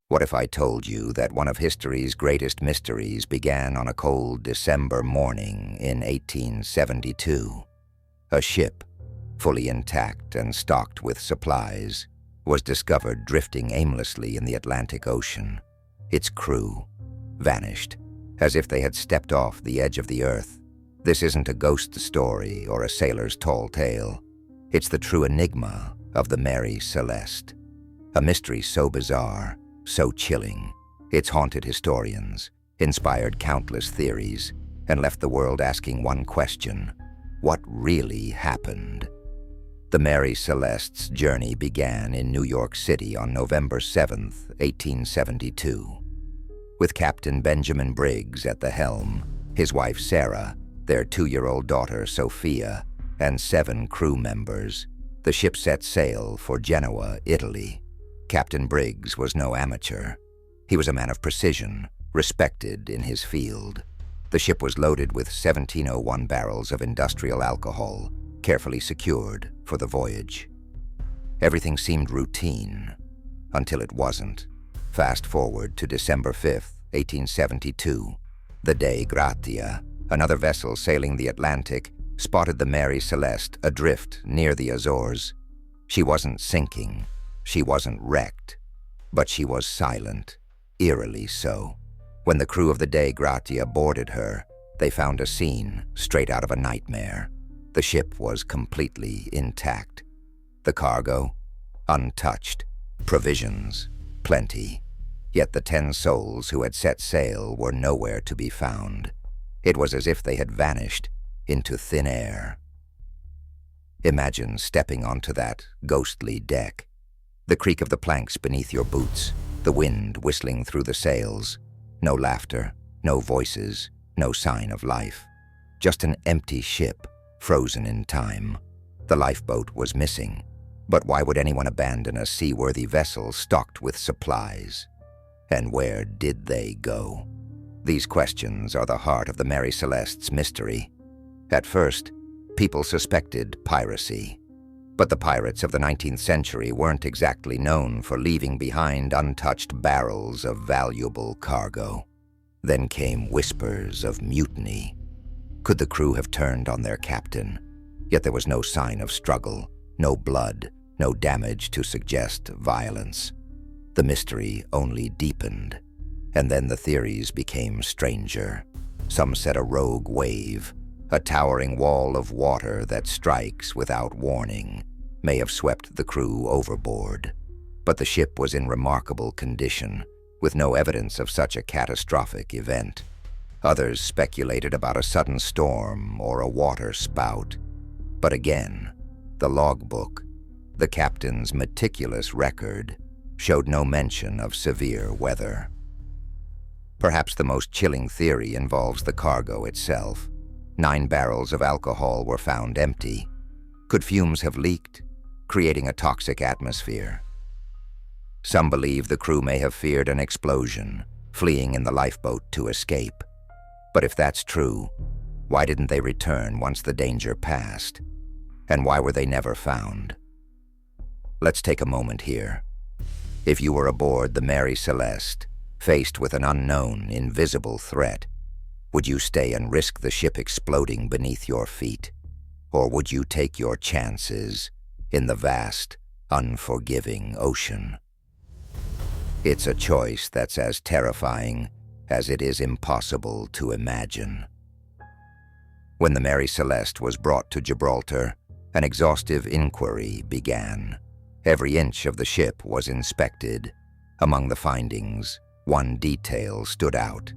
What if I told you that one of history's greatest mysteries began on a cold December morning in 1872? A ship, fully intact and stocked with supplies, was discovered drifting aimlessly in the Atlantic Ocean. Its crew vanished, as if they had stepped off the edge of the earth. This isn't a ghost story or a sailor's tall tale. It's the true enigma of the Mary Celeste. A mystery so bizarre, so chilling, it's haunted historians, inspired countless theories, and left the world asking one question: what really happened? The Mary Celeste's journey began in New York City on November 7th, 1872. With Captain Benjamin Briggs at the helm, his wife Sarah, their 2-year-old daughter Sophia, and 7 crew members, the ship set sail for Genoa, Italy. Captain Briggs was no amateur. He was a man of precision, respected in his field. The ship was loaded with 1701 barrels of industrial alcohol, carefully secured for the voyage. Everything seemed routine, until it wasn't. Fast forward to December 5th, 1872. The Dei Gratia, another vessel sailing the Atlantic, spotted the Mary Celeste adrift near the Azores. She wasn't sinking. She wasn't wrecked, but she was silent, eerily so. When the crew of the Dei Gratia boarded her, they found a scene straight out of a nightmare. The ship was completely intact. The cargo, untouched. Provisions, plenty. Yet the 10 souls who had set sail were nowhere to be found. It was as if they had vanished into thin air. Imagine stepping onto that ghostly deck. The creak of the planks beneath your boots, the wind whistling through the sails. No laughter, no voices, no sign of life. Just an empty ship, frozen in time. The lifeboat was missing, but why would anyone abandon a seaworthy vessel stocked with supplies? And where did they go? These questions are the heart of the Mary Celeste's mystery. At first, people suspected piracy. But the pirates of the 19th century weren't exactly known for leaving behind untouched barrels of valuable cargo. Then came whispers of mutiny. Could the crew have turned on their captain? Yet there was no sign of struggle, no blood, no damage to suggest violence. The mystery only deepened, and then the theories became stranger. Some said a rogue wave, a towering wall of water that strikes without warning, may have swept the crew overboard. But the ship was in remarkable condition, with no evidence of such a catastrophic event. Others speculated about a sudden storm or a water spout. But again, the logbook, the captain's meticulous record, showed no mention of severe weather. Perhaps the most chilling theory involves the cargo itself. 9 barrels of alcohol were found empty. Could fumes have leaked, creating a toxic atmosphere? Some believe the crew may have feared an explosion, fleeing in the lifeboat to escape. But if that's true, why didn't they return once the danger passed? And why were they never found? Let's take a moment here. If you were aboard the Mary Celeste, faced with an unknown, invisible threat, would you stay and risk the ship exploding beneath your feet? Or would you take your chances in the vast, unforgiving ocean? It's a choice that's as terrifying as it is impossible to imagine. When the Mary Celeste was brought to Gibraltar, an exhaustive inquiry began. Every inch of the ship was inspected. Among the findings, one detail stood out.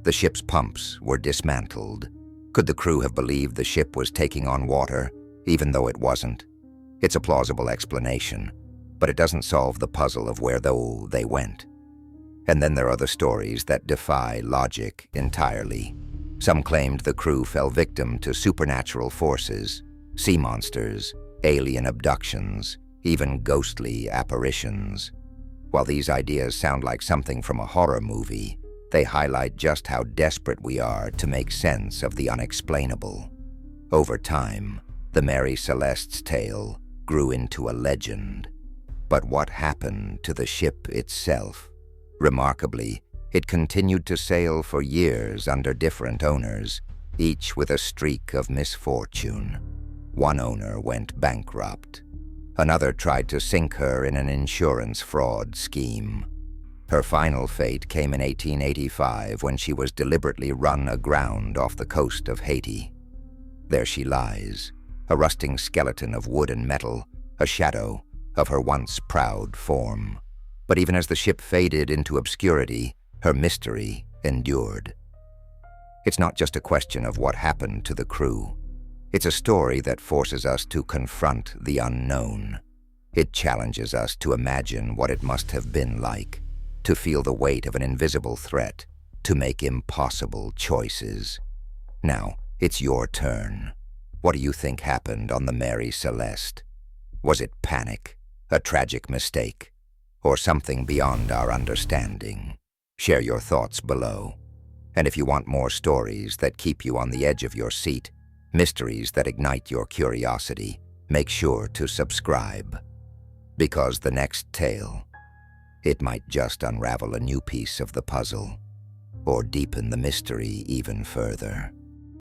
The ship's pumps were dismantled. Could the crew have believed the ship was taking on water, even though it wasn't? It's a plausible explanation, but it doesn't solve the puzzle of where they went. And then there are the stories that defy logic entirely. Some claimed the crew fell victim to supernatural forces, sea monsters, alien abductions, even ghostly apparitions. While these ideas sound like something from a horror movie, they highlight just how desperate we are to make sense of the unexplainable. Over time, the Mary Celeste's tale grew into a legend. But what happened to the ship itself? Remarkably, it continued to sail for years under different owners, each with a streak of misfortune. One owner went bankrupt. Another tried to sink her in an insurance fraud scheme. Her final fate came in 1885 when she was deliberately run aground off the coast of Haiti. There she lies, a rusting skeleton of wood and metal, a shadow of her once proud form. But even as the ship faded into obscurity, her mystery endured. It's not just a question of what happened to the crew. It's a story that forces us to confront the unknown. It challenges us to imagine what it must have been like, to feel the weight of an invisible threat, to make impossible choices. Now, it's your turn. What do you think happened on the Mary Celeste? Was it panic, a tragic mistake, or something beyond our understanding? Share your thoughts below. And if you want more stories that keep you on the edge of your seat, mysteries that ignite your curiosity, make sure to subscribe. Because the next tale, it might just unravel a new piece of the puzzle, or deepen the mystery even further.